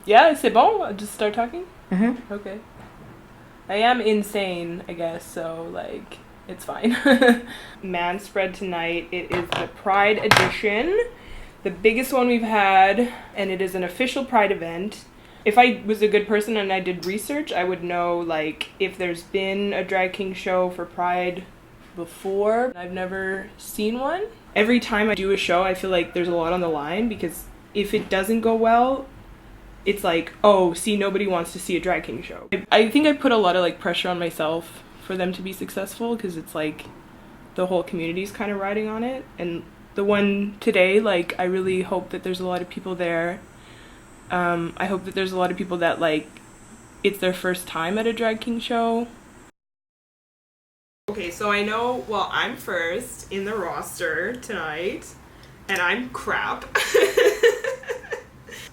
Yeah, c'est bon? I'll just start talking? Mm-hmm. Okay. I am insane, I guess, so, like, it's fine. Manspread tonight. It is the Pride edition, the biggest one we've had, and it is an official Pride event. If I was a good person and I did research, I would know, like, if there's been a drag king show for Pride before. I've never seen one. Every time I do a show, I feel like there's a lot on the line, because if it doesn't go well, it's like, oh, see, nobody wants to see a drag king show. I think I put a lot of like pressure on myself for them to be successful, because it's like the whole community's kind of riding on it. And the one today, like, I really hope that there's a lot of people there. I hope that there's a lot of people that, like, it's their first time at a drag king show. Okay, so I know, well, I'm first in the roster tonight, and I'm crap.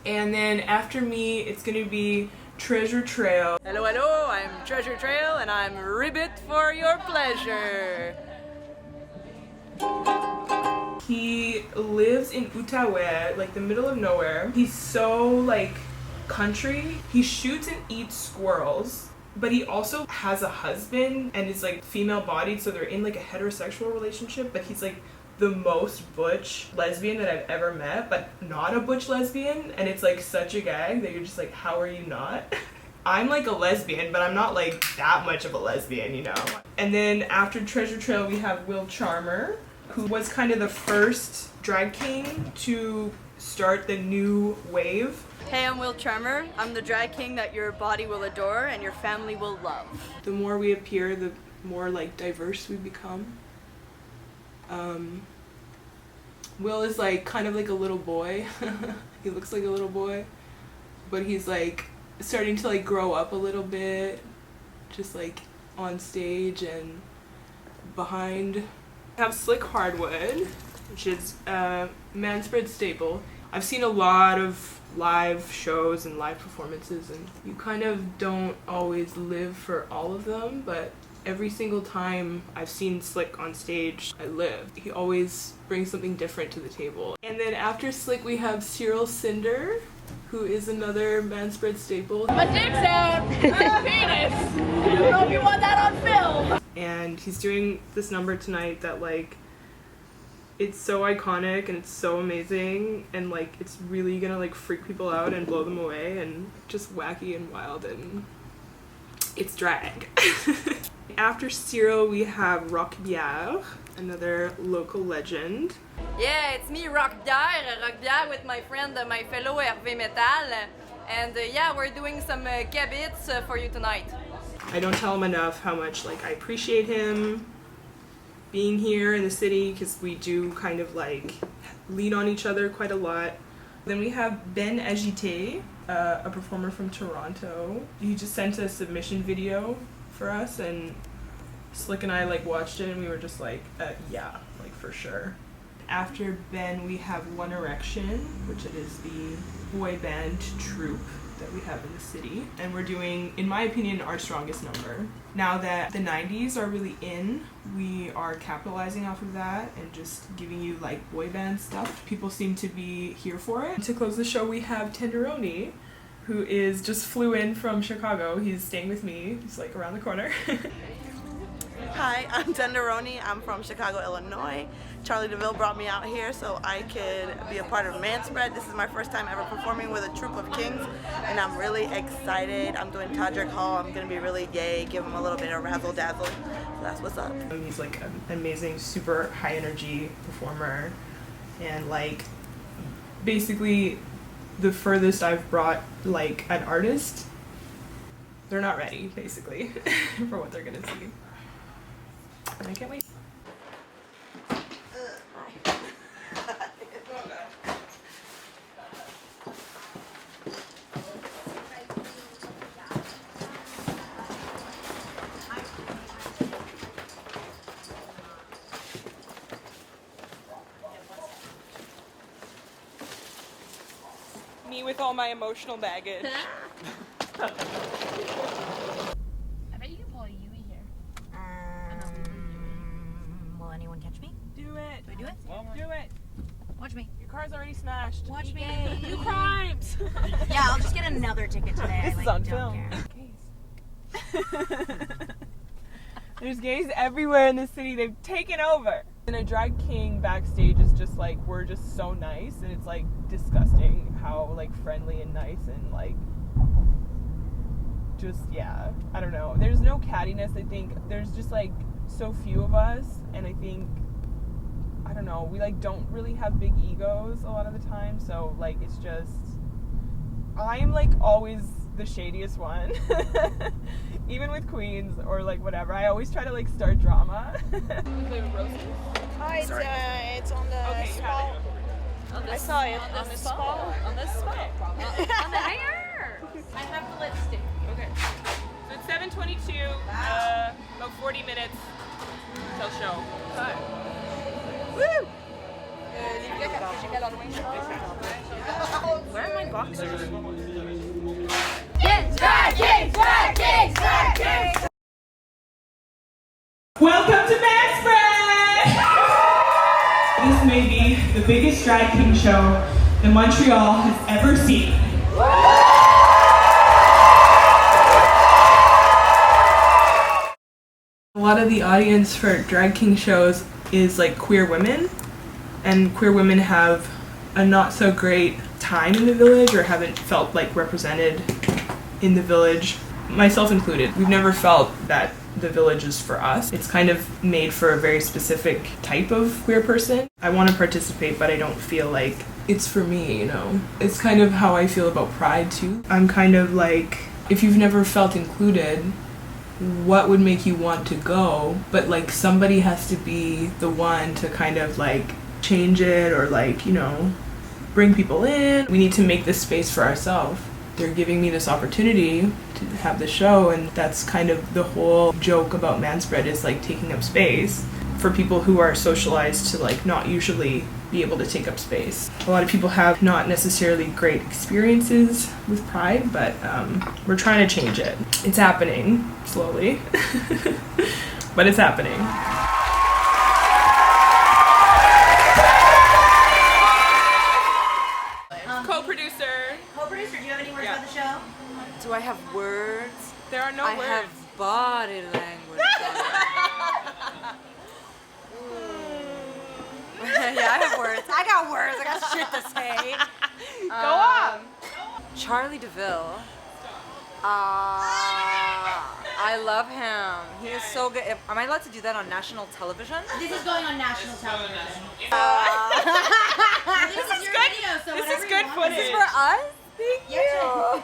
And then after me, it's gonna be Treasure Trail. Hello, hello, I'm Treasure Trail, and I'm Ribbit for your pleasure. He lives in Outaouais, like the middle of nowhere. He's so, like, country. He shoots and eats squirrels, but he also has a husband and is, like, female-bodied, so they're in, like, a heterosexual relationship, but he's, like, the most butch lesbian that I've ever met, but not a butch lesbian, and it's, like, such a gag that you're just like, how are you not? I'm, like, a lesbian, but I'm not, like, that much of a lesbian, you know? And then after Treasure Trail, we have Will Charmer, who was kind of the first drag king to start the new wave. Hey, I'm Will Charmer. I'm the drag king that your body will adore and your family will love. The more we appear, the more, like, diverse we become. Will is, like, kind of like a little boy. He looks like a little boy, but he's, like, starting to, like, grow up a little bit, just, like, on stage and behind. I have Slick Hardwood, which is a Manspread staple. I've seen a lot of live shows and live performances, and you kind of don't always live for all of them, but every single time I've seen Slick on stage, I live. He always brings something different to the table. And then after Slick, we have Cyril Cinder, who is another Manspread staple. My dick's out! Penis! I don't know if you want that on film! And he's doing this number tonight that, like, it's so iconic and it's so amazing, and, like, it's really gonna, like, freak people out and blow them away, and just wacky and wild, and it's drag. After Cyril, we have Rock Bière, another local legend. Yeah, it's me, Rock Bière with my friend, my fellow Hervé Metal, and yeah, we're doing some kabits for you tonight. I don't tell him enough how much, like, I appreciate him being here in the city, because we do kind of, like, lean on each other quite a lot. Then we have Ben Agité, a performer from Toronto. He just sent a submission video for us, and Slick and I, like, watched it, and we were just like, yeah, like, for sure. After Ben, we have One Erection, which it is the boy band troupe that we have in the city, and we're doing, in my opinion, our strongest number. Now that the 90s are really in, we are capitalizing off of that and just giving you, like, boy band stuff. People seem to be here for it. To close the show, we have Tenderoni, who just flew in from Chicago. He's staying with me. He's, like, around the corner. Hi, I'm Tenderoni. I'm from Chicago, Illinois. Charlie DeVille brought me out here so I could be a part of Manspread. This is my first time ever performing with a troupe of kings, and I'm really excited. I'm doing Todrick Hall. I'm going to be really gay, give him a little bit of razzle-dazzle. So that's what's up. He's, like, an amazing, super high-energy performer, and, like, basically the furthest I've brought, like, an artist. They're not ready, basically, for what they're going to see. And I can't wait. Me with all my emotional baggage. I bet you can pull a Yui here. Will anyone catch me? Do it. Do I do it? Do it. Watch me. Your car's already smashed. Watch me. New crimes. Yeah, I'll just get another ticket today. This I is like, on don't film. care. There's gays everywhere in the city. They've taken over. And a drag king backstage is just like, we're just so nice, and it's like disgusting how like friendly and nice and like just, yeah, I don't know. There's no cattiness. I think there's just like so few of us, and I think, I don't know, we like don't really have big egos a lot of the time, so like it's just, I am like always the shadiest one. Even with queens or like whatever, I always try to like start drama. It's on the spot. I saw it on the spot. On the spot. On the hanger. I have the lipstick. Okay. So it's 7:22. About 40 minutes till show. Woo! Where are my boxers? Welcome to Manspread! This may be the biggest drag king show that Montreal has ever seen. A lot of the audience for drag king shows is like queer women, and queer women have a not so great time in the village or haven't felt like represented in the village, myself included. We've never felt that the village is for us. It's kind of made for a very specific type of queer person. I want to participate, but I don't feel like it's for me, you know? It's kind of how I feel about Pride too. I'm kind of like, if you've never felt included, what would make you want to go? But like somebody has to be the one to kind of like change it or like, you know, bring people in. We need to make this space for ourselves. They're giving me this opportunity to have the show, and that's kind of the whole joke about Manspread, is like taking up space for people who are socialized to like not usually be able to take up space. A lot of people have not necessarily great experiences with Pride, but we're trying to change it. It's happening slowly, but it's happening. Co-producer, do you have any words about the show? Do I have words? There are no I words. have body language. Yeah, I have words. I got words. I got shit to say. Go on. Charlie DeVille. I love him. He is so good. Am I allowed to do that on national television? This is going on national television. This is good. This is good footage. This is for us? Thank you.